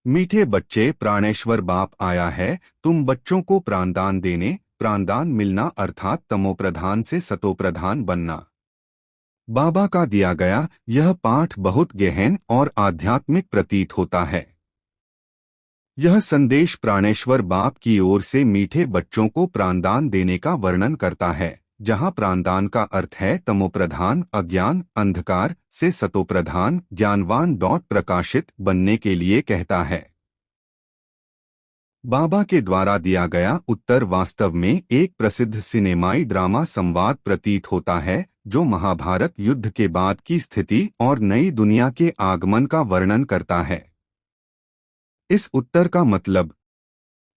मीठे बच्चे, प्राणेश्वर बाप आया है तुम बच्चों को प्राणदान देने। प्राणदान मिलना अर्थात तमोप्रधान से सतोप्रधान बनना। बाबा का दिया गया यह पाठ बहुत गहन और आध्यात्मिक प्रतीत होता है। यह संदेश प्राणेश्वर बाप की ओर से मीठे बच्चों को प्राणदान देने का वर्णन करता है, जहां प्राणदान का अर्थ है तमोप्रधान अज्ञान अंधकार से सतोप्रधान ज्ञानवान प्रकाशित बनने के लिए कहता है। बाबा के द्वारा दिया गया उत्तर वास्तव में एक प्रसिद्ध सिनेमाई ड्रामा संवाद प्रतीत होता है, जो महाभारत युद्ध के बाद की स्थिति और नई दुनिया के आगमन का वर्णन करता है। इस उत्तर का मतलब,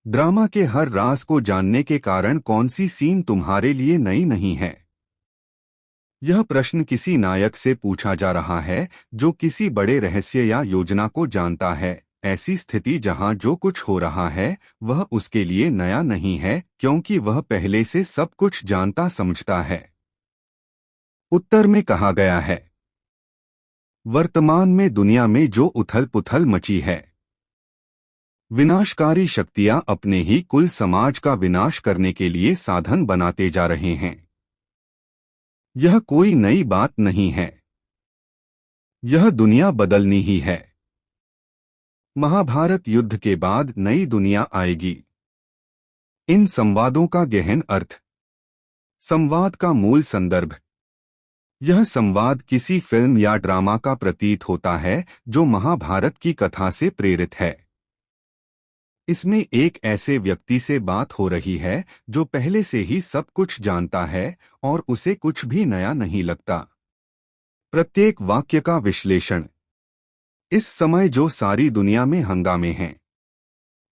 ड्रामा के हर राज को जानने के कारण कौन सी सीन तुम्हारे लिए नई नहीं है। यह प्रश्न किसी नायक से पूछा जा रहा है जो किसी बड़े रहस्य या योजना को जानता है, ऐसी स्थिति जहां जो कुछ हो रहा है वह उसके लिए नया नहीं है, क्योंकि वह पहले से सब कुछ जानता समझता है। उत्तर में कहा गया है, वर्तमान में दुनिया में जो उथल पुथल मची है, विनाशकारी शक्तियां अपने ही कुल समाज का विनाश करने के लिए साधन बनाते जा रहे हैं। यह कोई नई बात नहीं है, यह दुनिया बदलनी ही है। महाभारत युद्ध के बाद नई दुनिया आएगी। इन संवादों का गहन अर्थ। संवाद का मूल संदर्भ। यह संवाद किसी फिल्म या ड्रामा का प्रतीत होता है जो महाभारत की कथा से प्रेरित है। इसमें एक ऐसे व्यक्ति से बात हो रही है जो पहले से ही सब कुछ जानता है और उसे कुछ भी नया नहीं लगता। प्रत्येक वाक्य का विश्लेषण। इस समय जो सारी दुनिया में हंगामे हैं,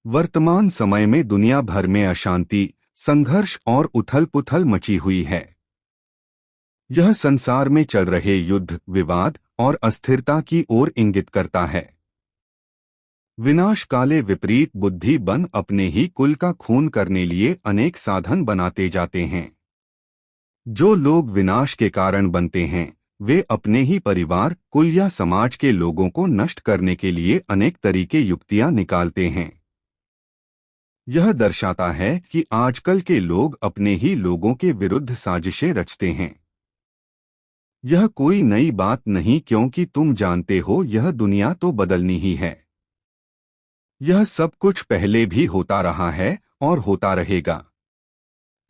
वर्तमान समय में दुनिया भर में अशांति, संघर्ष और उथल-पुथल मची हुई है। यह संसार में चल रहे युद्ध, विवाद और अस्थिरता की ओर इंगित करता है। विनाश काले विपरीत बुद्धि बन अपने ही कुल का खून करने लिए अनेक साधन बनाते जाते हैं। जो लोग विनाश के कारण बनते हैं वे अपने ही परिवार, कुल या समाज के लोगों को नष्ट करने के लिए अनेक तरीके युक्तियां निकालते हैं। यह दर्शाता है कि आजकल के लोग अपने ही लोगों के विरुद्ध साजिशें रचते हैं। यह कोई नई बात नहीं, क्योंकि तुम जानते हो यह दुनिया तो बदलनी ही है। यह सब कुछ पहले भी होता रहा है और होता रहेगा।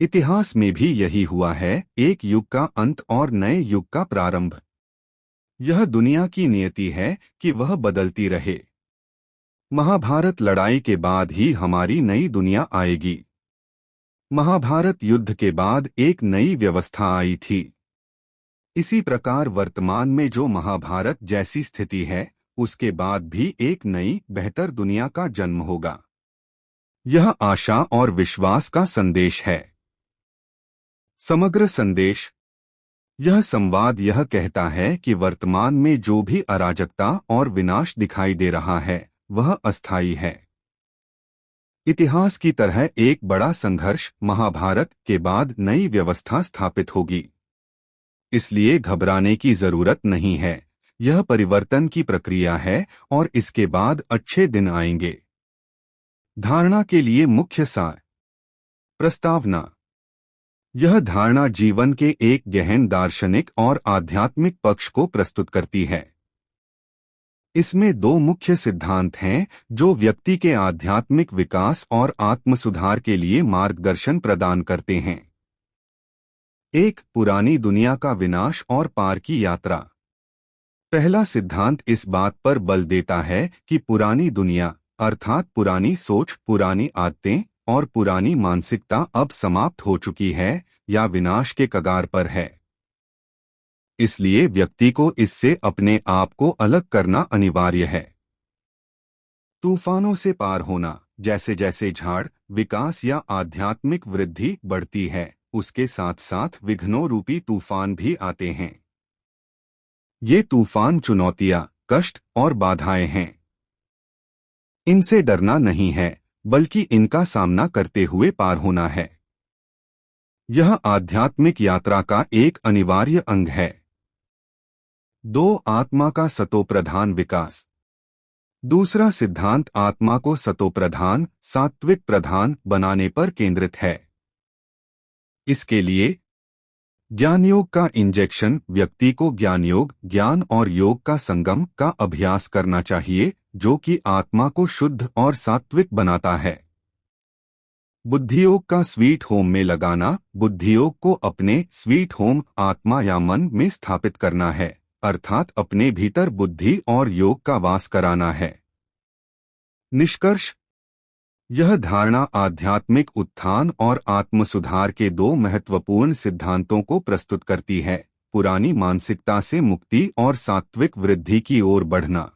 इतिहास में भी यही हुआ है, एक युग का अंत और नए युग का प्रारंभ। यह दुनिया की नियति है कि वह बदलती रहे। महाभारत लड़ाई के बाद ही हमारी नई दुनिया आएगी। महाभारत युद्ध के बाद एक नई व्यवस्था आई थी। इसी प्रकार वर्तमान में जो महाभारत जैसी स्थिति है, उसके बाद भी एक नई बेहतर दुनिया का जन्म होगा। यह आशा और विश्वास का संदेश है। समग्र संदेश। यह संवाद यह कहता है कि वर्तमान में जो भी अराजकता और विनाश दिखाई दे रहा है वह अस्थायी है। इतिहास की तरह एक बड़ा संघर्ष महाभारत के बाद नई व्यवस्था स्थापित होगी। इसलिए घबराने की जरूरत नहीं है। यह परिवर्तन की प्रक्रिया है और इसके बाद अच्छे दिन आएंगे। धारणा के लिए मुख्य सार। प्रस्तावना। यह धारणा जीवन के एक गहन दार्शनिक और आध्यात्मिक पक्ष को प्रस्तुत करती है। इसमें दो मुख्य सिद्धांत हैं जो व्यक्ति के आध्यात्मिक विकास और आत्मसुधार के लिए मार्गदर्शन प्रदान करते हैं। एक, पुरानी दुनिया का विनाश और पार की यात्रा। पहला सिद्धांत इस बात पर बल देता है कि पुरानी दुनिया अर्थात पुरानी सोच, पुरानी आदतें और पुरानी मानसिकता अब समाप्त हो चुकी है या विनाश के कगार पर है। इसलिए व्यक्ति को इससे अपने आप को अलग करना अनिवार्य है। तूफानों से पार होना। जैसे जैसे झाड़ विकास या आध्यात्मिक वृद्धि बढ़ती है, उसके साथ साथ विघ्नों रूपी तूफान भी आते हैं। ये तूफान चुनौतियां, कष्ट और बाधाएं हैं। इनसे डरना नहीं है, बल्कि इनका सामना करते हुए पार होना है। यह आध्यात्मिक यात्रा का एक अनिवार्य अंग है। 2, आत्मा का सतोप्रधान विकास। दूसरा सिद्धांत आत्मा को सतोप्रधान सात्विक प्रधान बनाने पर केंद्रित है। इसके लिए ज्ञान योग का इंजेक्शन व्यक्ति को ज्ञान योग ज्ञान और योग का संगम का अभ्यास करना चाहिए, जो कि आत्मा को शुद्ध और सात्विक बनाता है। बुद्धियोग का स्वीट होम में लगाना बुद्धियोग को अपने स्वीट होम आत्मा या मन में स्थापित करना है, अर्थात अपने भीतर बुद्धि और योग का वास कराना है। निष्कर्ष, यह धारणा आध्यात्मिक उत्थान और आत्मसुधार के दो महत्वपूर्ण सिद्धांतों को प्रस्तुत करती है: पुरानी मानसिकता से मुक्ति और सात्विक वृद्धि की ओर बढ़ना।